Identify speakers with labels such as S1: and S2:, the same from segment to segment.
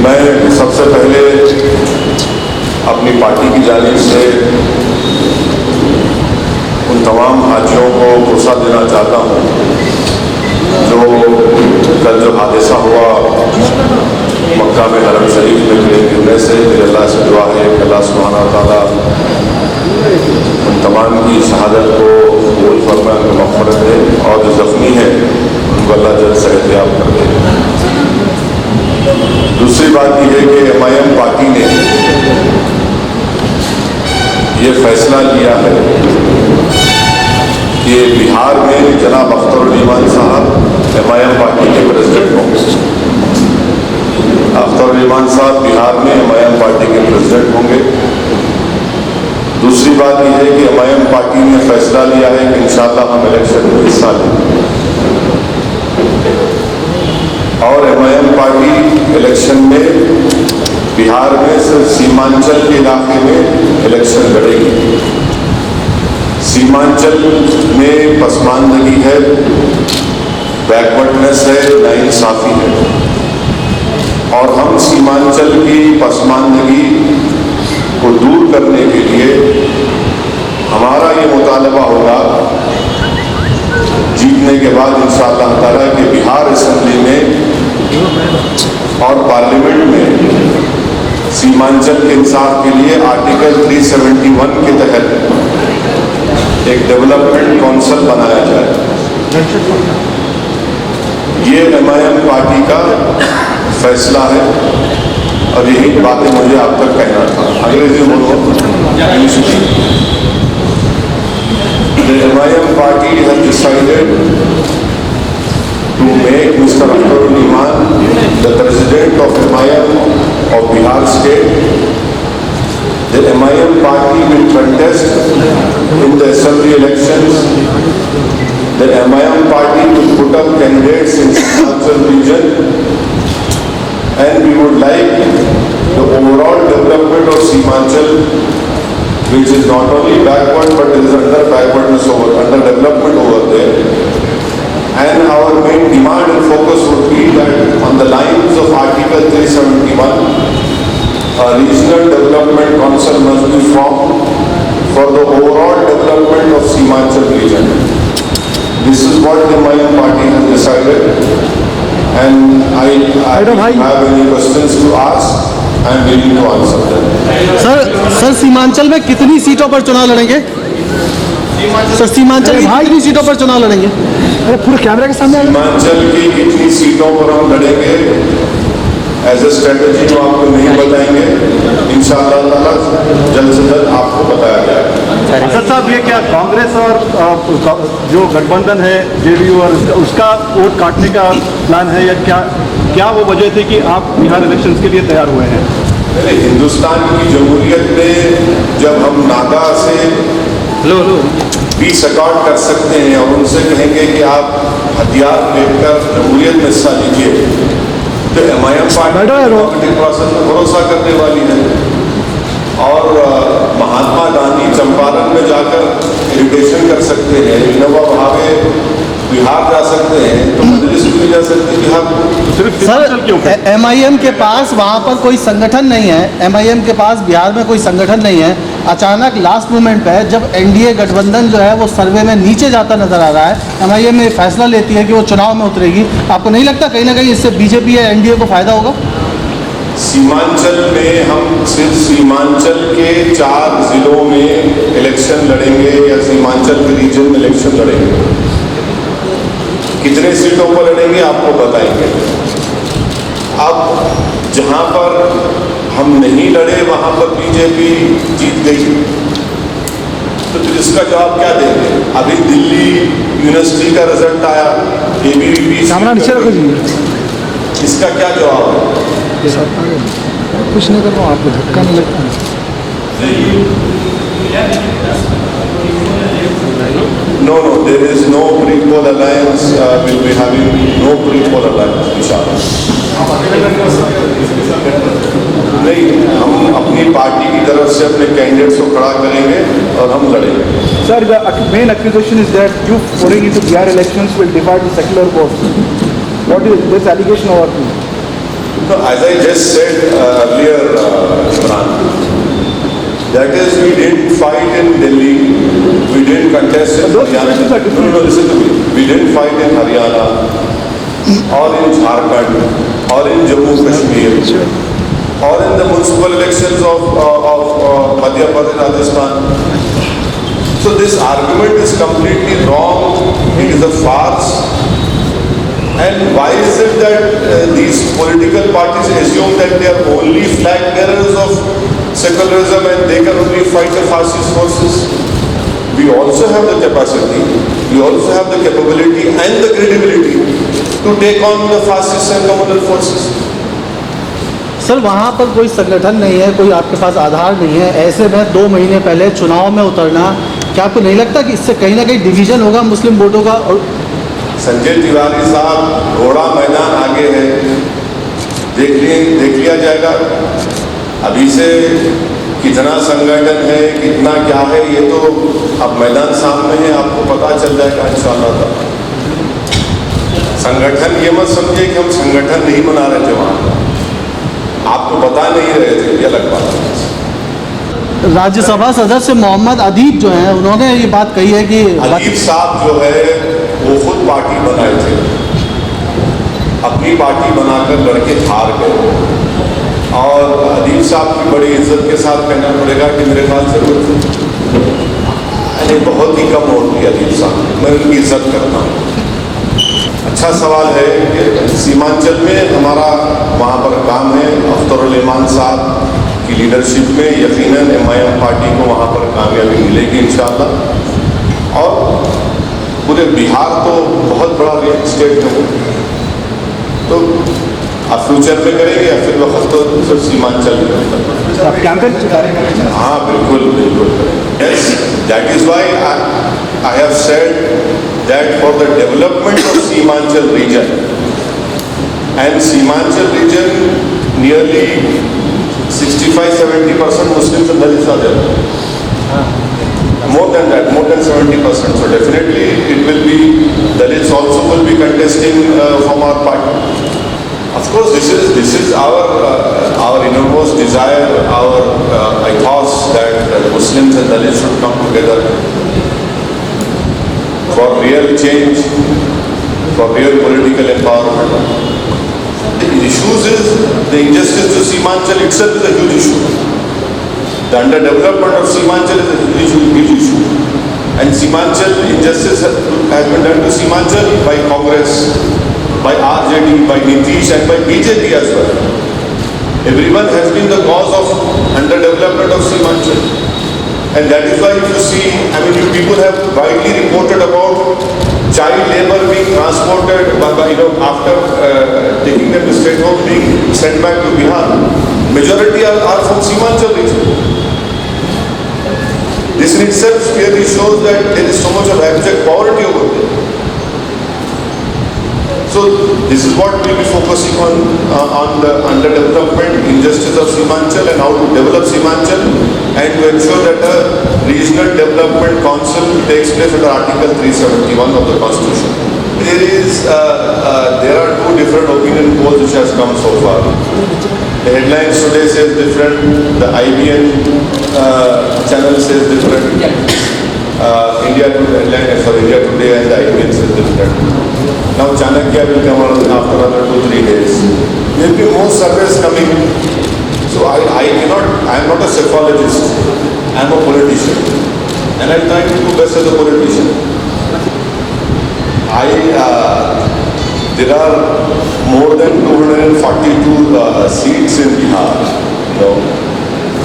S1: मैं सबसे पहले अपनी पार्टी की जानिब से उन तमाम हाजियों को भरोसा देना चाहता हूँ जो कल जो हादसा हुआ मक्का में हरम शरीफ में प्लेन गिरने से, मेरे अल्लाह से दुआ है कि अल्लाह सुब्हाना व तआला उन तमाम की शहादत को कबूल फरमाए, उनको मग़फ़िरत दे, और जो ज़ख्मी है उनको अल्लाह जल्द सेहतयाब कर दे। दूसरी बात यह है कि MIM पार्टी ने ये फैसला लिया है कि बिहार में जनाब अख्तरुल साहब MIM पार्टी के प्रेसिडेंट होंगे। अख्तरुल साहब बिहार में MIM पार्टी के प्रेसिडेंट होंगे। दूसरी बात यह है कि MIM पार्टी ने फैसला लिया है कि इंशाअल्लाह हम इलेक्शन में हिस्सा लेंगे, और MIM पार्टी इलेक्शन में बिहार में सिर्फ सीमांचल के इलाके में इलेक्शन लड़ेगी। सीमांचल में पसमानदगी है, बैकवर्डनेस है, नाइंसाफी है, और हम सीमांचल की पसमानदगी को दूर करने के लिए हमारा ये मुतालबा होगा जीतने के बाद इंशाअल्लाह ताला कि बिहार असेंबली में और पार्लियामेंट में सीमांचल के इंसाफ के लिए आर्टिकल 371 के तहत एक डेवलपमेंट काउंसिल बनाया जाए। ये MIM पार्टी का फैसला है और यही बातें मुझे आप तक कहना था। अंग्रेजी बोलो। The MIM party has decided to make Mr. Akhtarul Iman the president of MIM of Bihar state. The MIM party will contest in the assembly elections. The MIM party will put up candidates in Simhanchal region, and we would like the overall development of Simhanchal, which is not only backward but is under backwardness under development over there. And our main demand and focus would be that on the lines of Article 371, a regional development council must be formed for the overall development of Simhanchal region. This is what the MIM party has decided, and I don't have any questions to ask. I am willing to answer them.
S2: Sir Seemanchal में कितनी सीटों पर चुनाव लड़ेंगे? Sir Seemanchal की कितनी सीटों पर चुनाव लड़ेंगे?
S3: अरे पूरे कैमरे के सामने।
S1: सीमांचल की कितनी सीटों पर हम लड़ेंगे एज ए स्ट्रेटेजी तो आपको नहीं बताएंगे, इंशाअल्लाह ताला जल्द से जल्द आपको बताया जाएगा।
S3: असद साहब, ये क्या कांग्रेस और जो गठबंधन है JDU और उसका वोट काटने का प्लान है, या क्या वो वजह थी कि आप बिहार इलेक्शंस के लिए तैयार हुए हैं?
S1: हिंदुस्तान की जमहूरियत में जब हम नागा से पीस अकॉर्ड कर सकते हैं और उनसे कहेंगे कि आप हथियार लेकर जमहूरियत में हिस्सा लीजिए, तो MIM पार्टी डेमोक्रेटिक प्रोसेस में भरोसा करने वाली है। और महात्मा गांधी चंपारण में जाकर इरिटेशन कर सकते हैं, विनोबा भावे बिहार जा सकते हैं, तो मजलिस भी जा सकती है बिहार।
S2: सर MIM के पास वहाँ पर कोई संगठन नहीं है, MIM के पास बिहार में कोई संगठन नहीं है। अचानक लास्ट मोमेंट पे जब NDA गठबंधन जो है वो सर्वे में नीचे जाता नजर आ रहा है, MIM में फैसला लेती है कि वो चुनाव में उतरेगी। आपको नहीं लगता कहीं ना कहीं इससे BJP या NDA को फायदा होगा?
S1: सीमांचल में हम सिर्फ सीमांचल के 4 जिलों में इलेक्शन लड़ेंगे या सीमांचल के रीजन में इलेक्शन लड़ेंगे। कितने सीटों पर लड़ेंगे आपको बताएंगे। अब जहां पर हम नहीं लड़े वहां पर BJP जीत गई, तो फिर इसका जवाब क्या देंगे? अभी दिल्ली यूनिवर्सिटी का रिजल्ट आया, ABVP, इसका क्या जवाब है?
S3: कुछ नहीं कर रहा हूँ, आपको धक्का नहीं लगता?
S1: No, there is no pre-poll alliance. We'll be having no pre-poll alliance, inshallah. नहीं, हम अपनी पार्टी की तरफ से अपने कैंडिडेट्स को खड़ा करेंगे और हम लड़ेंगे।
S3: Sir, the main accusation is that you pouring into Bihar elections will divide the secular vote. What is this allegation over?
S1: No, as I just said earlier, Imran, that is, we didn't fight in Delhi, we didn't contest in
S3: Those
S1: Haryana.
S3: situations are different.
S1: No, listen to me. We didn't fight in Haryana, or in Jharkhand, or in Jammu Kashmir, or in the municipal elections of Madhya Pradesh, Rajasthan. So this argument is completely wrong. It is a farce. And why is it that these political parties assume that they are only flag bearers of secularism and they can only fight the fascist forces? We also have the capacity, we also have the capability and the credibility to take on the fascists and communal forces.
S2: Sir वहाँ पर कोई संगठन नहीं है, कोई आपके पास आधार नहीं है, ऐसे में 2 महीने पहले चुनाव में उतरना, क्या आपको नहीं लगता कि इससे कहीं ना कहीं डिवीजन होगा मुस्लिम वोटों का? और
S1: संजय तिवारी साहब, घोड़ा मैदान आगे है, देख लिया जाएगा। अभी से कितना संगठन है, कितना क्या है, ये तो अब मैदान सामने है, आपको पता चल जाएगा इंशाअल्लाह। संगठन ये मत समझे कि हम संगठन नहीं बना रहे थे वहाँ, आपको बता नहीं रहे थे, ये अलग बात है।
S2: राज्यसभा सदस्य मोहम्मद अदीब जो हैं, उन्होंने ये बात कही है कि
S1: अदीब साहब जो है वो खुद पार्टी बनाए थे, अपनी पार्टी बनाकर लड़के हार गए, और अदीब साहब की बड़ी इज्जत के साथ कहना पड़ेगा कि मेरे ख्याल से मैंने बहुत ही कम वोट दिया अदीब साहब, मैं उनकी इज्जत करता हूँ। अच्छा सवाल है कि सीमांचल में हमारा वहाँ पर काम है, अख्तरुल ईमान साहब की लीडरशिप में यकीनन MIM पार्टी को वहाँ पर कामयाबी मिलेगी इंशाअल्लाह। और पूरे बिहार तो बहुत बड़ा रियल स्टेट है, तो आप फ्यूचर में करेंगे या फिर वक्त तो सिर्फ सीमांचल में?
S3: आप कैंपेन
S1: हाँ बिल्कुल बिल्कुल करेंगे। Yes, that is why I have said that for the development of Seemanchal region, and Seemanchal region nearly 65-70% Muslims and Dalits are there. More than that, more than 70%. So definitely it will be, Dalits also will be contesting from our party. Of course, this is our innermost desire, our ethos that Muslims and Dalits should come together for real change, for real political empowerment. The issues is, the injustice to Seemanchal itself is a huge issue. The underdevelopment of Seemanchal is a huge issue. And Seemanchal, injustice has been done to Seemanchal by Congress, by RJD, by Nitish and by BJP as well. Everyone has been the cause of underdevelopment of Seemanchal. And that is why if you see, I mean, you people have widely reported about child labor being transported after taking them to state home, being sent back to Bihar. Majority are from Seemanchal region. This in itself clearly shows that there is so much of abject poverty over there. So this is what we will be focusing on the underdevelopment, injustice of Seemanchal and how to develop Seemanchal, and to ensure that a regional development council takes place under Article 371 of the Constitution. There are two different opinion polls which has come so far. The headlines today says different, the IBN channel says different. India Today and the IBN says different. Now Chanakya will come out after another 2-3 days. There will be more surveys coming. So I am not a psephologist. I am a politician. And I am trying to do best as a politician. There are more than 242 seats in Bihar.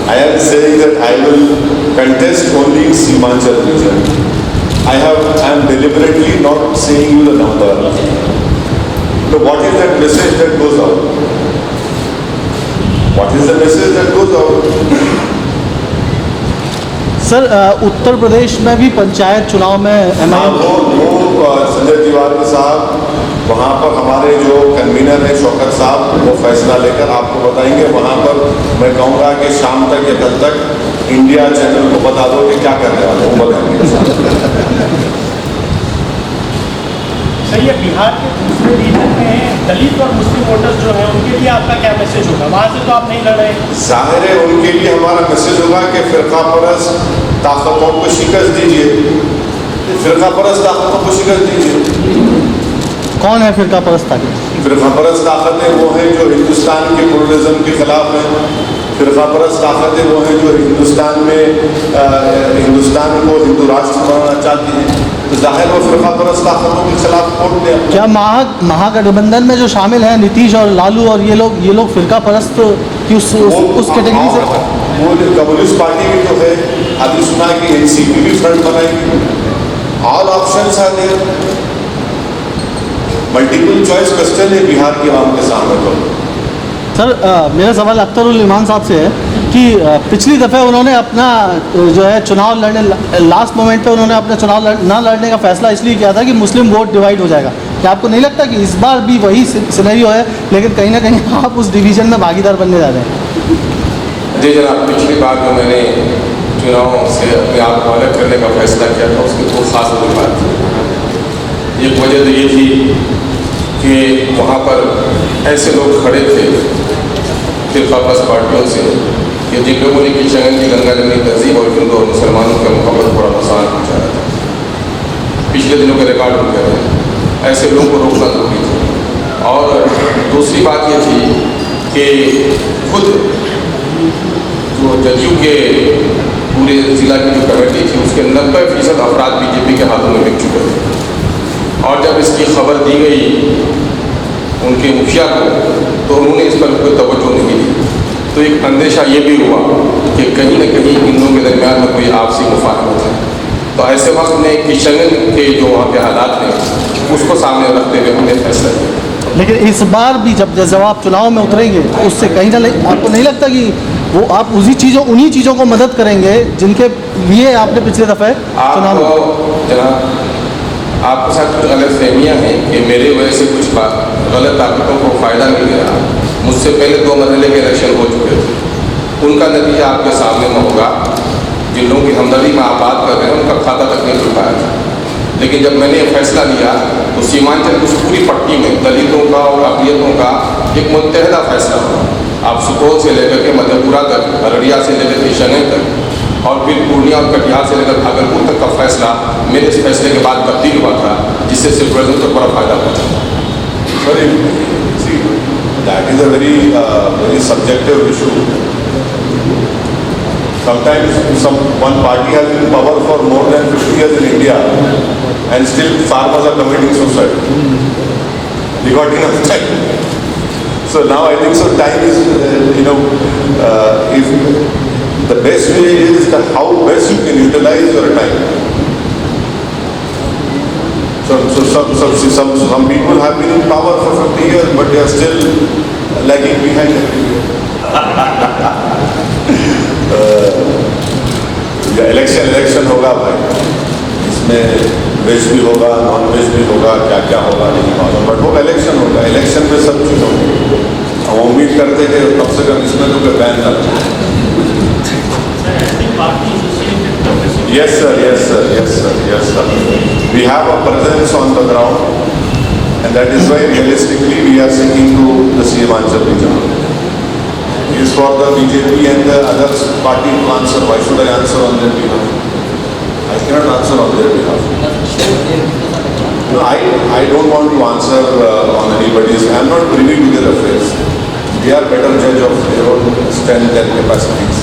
S1: I am saying that I will contest only in Seemanchal region. I am deliberately not saying you the number. So what is that message that goes out? What is the message that goes out?
S2: Sir Uttar Pradesh में भी पंचायत चुनाव में MIM
S1: वो संजय तिवारी साहब वहाँ पर हमारे जो कन्वीनर हैं शौकत साहब वो फैसला लेकर आपको बताएंगे। वहाँ पर मैं कहूँगा कि शाम तक या कल तक इंडिया चैनल को बता दो कि क्या करने वाले वो बताएंगे।
S4: सर ये बिहार के दूसरे रीजन में दलित और मुस्लिम वोटर्स जो हैं उनके लिए आपका क्या मैसेज होगा? वहाँ से तो आप नहीं लड़ रहे।
S1: जाहिर है उनके लिए हमारा मैसेज होगा कि फिरका परस्त ताकतों को शिकस्त दीजिए, फिरका परस्त ताकतों को शिकस्त दीजिए।
S2: कौन है फिरका परस्त ताकत?
S1: फिरका परस्त ताकतें वो हैं जो हिंदुस्तान के प्लुरलिज्म के खिलाफ हैं। फिरका परस्त ताकतें वो हैं जो हिंदुस्तान में हिंदुस्तान को हिंदू राष्ट्र बनाना चाहती हैं। तो जाहिर वो फिरका परस्त ताकतों के खिलाफ वोट दें।
S2: क्या महागठबंधन में जो शामिल हैं नीतीश और लालू और ये लोग फिरका परस्त की उस कैटेगरी से?
S1: वो कम्युनिस्ट पार्टी भी जो है, अभी सुना कि एनसीपी भी फ्रंट बनाएगी। All options are there. Multiple choice question है बिहार के आवाम के सामने। तो
S2: सर मेरा सवाल अख्तरुल इमान साहब से है कि पिछली दफ़े उन्होंने अपना जो है चुनाव लड़ने लास्ट मोमेंट पे उन्होंने अपना चुनाव ना लड़ने का फैसला इसलिए किया था कि मुस्लिम वोट डिवाइड हो जाएगा। क्या आपको नहीं लगता कि इस बार भी वही सिनेरियो है, लेकिन कहीं ना कहीं आप उस डिवीज़न में भागीदार बनने जा रहे हैं?
S5: जी जनाब, पिछली बार जो मैंने चुनाव से अपने आप को अलग करने का फैसला किया था उसकी कोई ख़ास वजूहत थी। एक वजह तो ये थी कि वहाँ पर ऐसे लोग खड़े थे फिरका परस्त पार्टियों से कि जिन लोगों ने किशनगंज की गंगा जमनी तहजीब और हिंदू और मुसलमानों के मोहब्बत को बड़ा नुकसान पहुँचाया था। पिछले दिनों के रिकॉर्ड हो गए थे। ऐसे लोगों को रोकना जरूरी था। और दूसरी बात ये थी कि खुद जो जदयू के पूरे ज़िला की जो कमेटी थी उसके 90% अफराद बीजेपी के हाथों में बिक चुके थे। और जब इसकी खबर दी गई उनके मुखिया को तो उन्होंने इस पर कोई तवज्जो नहीं दी। तो एक अंदेशा ये भी हुआ कि कहीं न कहीं इन लोगों के दरमियान में कोई आपसी मुफाहमत है। तो ऐसे वक्त में किशनगंज के जो वहाँ के हालात हैं उसको सामने रखते हुए हमने फैसला किया।
S2: लेकिन इस बार भी जब आप चुनाव में उतरेंगे तो उससे कहीं ना आपको नहीं लगता कि वो आप उन्हीं चीज़ों को मदद करेंगे जिनके लिए आपने पिछले दफ़े चुनाव में?
S5: जनाब आपके साथ कुछ गलत फहमियाँ हैं कि मेरे वजह से कुछ गलत ताकतों को फ़ायदा मिल गया। मुझसे पहले 2 मरहले के इलेक्शन हो चुके थे, उनका नतीजा आपके सामने में होगा। जिन लोगों की हमदर्दी में आप बात कर रहे हैं उनका खाता तक नहीं खुल पाया था। लेकिन जब मैंने ये फैसला लिया तो सीमांचल की पूरी पट्टी में दलितों का और अक़लियतों का एक मुत्तहदा फैसला हुआ। आप सुपौल से लेकर के मधेपुरा तक, अररिया से लेकर किशनगंज तक और फिर पूर्णिया और कटिहार से लेकर भागलपुर तक का फैसला मेरे इस फैसले के बाद तब्दील हुआ था, जिससे सेकुलरिज्म को बड़ा फायदा पहुँचा।
S1: Sorry, see, that is a very subjective issue. Sometimes one party has been in power for more than 50 years in India, and still farmers are committing suicide. We got enough time. So now I think so time is, if the best way is that how best you can utilize your time. Some people have been in power for 50 years, but they are still lagging behind everywhere. Election होगा भाई, इसमें veg भी होगा, non veg भी होगा, क्या क्या होगा नहीं मालूम, बट होगा, इलेक्शन होगा। इलेक्शन में सब चीज़ होगी। हम उम्मीद करते हैं कि कम से कम इसमें तो कोई बैन ना हो। Yes sir, yes sir, yes sir, yes sir. We have a presence on the ground, and that is why realistically we are sticking to the Seemanchal region. It is for the BJP and the other party to answer. Why should I answer on their behalf? I cannot answer on their behalf. No, I don't want to answer on anybody's. I am not privy to their affairs. They are better judge of their own strength and capacities.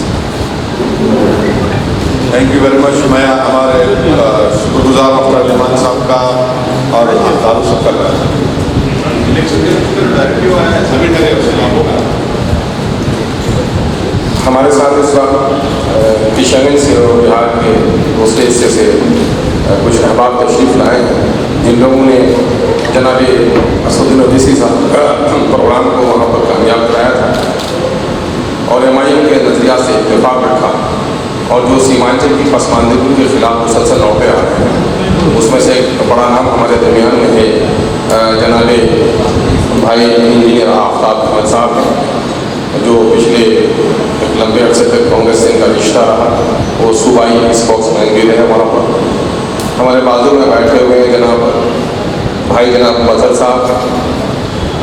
S1: Thank you very much. मैं हमारे शुक्रगुजार अख्तर इमान साहब का और दारू सब कर रहा था।
S5: हमारे साथ इस वक्त किशनगंज से और बिहार के दूसरे हिस्से से कुछ अहबाब तशरीफ़ लाए हैं, जिन लोगों ने जनाब असदुद्दीन ओवैसी साहब का प्रोग्राम को वहाँ पर कामयाब कराया था और MIM के नज़रिया से इत्तेफाक रखा और जो सीमांचल की पसमानदगी के खिलाफ मुसलसल लौटे आ रहे हैं, उसमें से एक बड़ा नाम हमारे दरमियान में है जनाब भाई इंजीनियर आफ्ताब अहमद साहब हैं, जो पिछले एक लंबे अरसे तक कांग्रेस से इनका रिश्ता रहा। वो सूबाई स्पोक्समैन भी रहे वहाँ पर। हमारे बाजू में बैठे हुए जनाब भाई जनाब मजहर साहब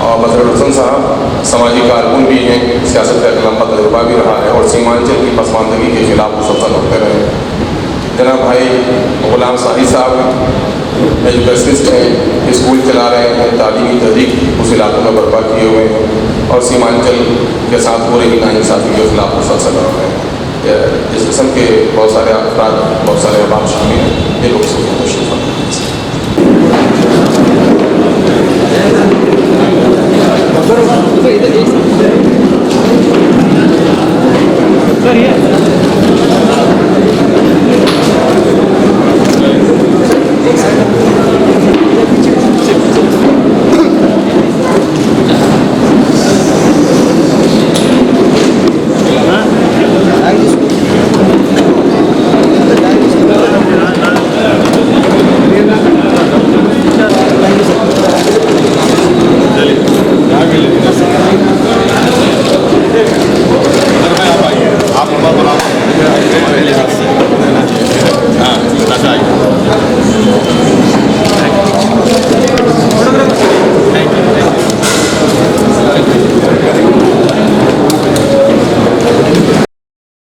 S5: और मजहर हुसैन साहब समाजी कारकुन भी हैं, सियासत का एक लंबा तजुर्बा भी रहा है और सीमांचल की पसमानदगी के खिलाफ मुसलसल होते रहे। जनाब भाई गुलाम साहिब साहब एजुकेशनिस्ट हैं, स्कूल चला रहे हैं, तालीमी तहरीक उस इलाकों में बर्पा किए हुए हैं और सीमांचल के साथ हो रही नाइंसाफ़ी के खिलाफ मुसलसल लड़ रहे हैं। इस किस्म के बहुत सारे अफराद, बहुत सारे अहबाब शामिल हैं। ये लोग सब तशरीफ़
S6: हाँ,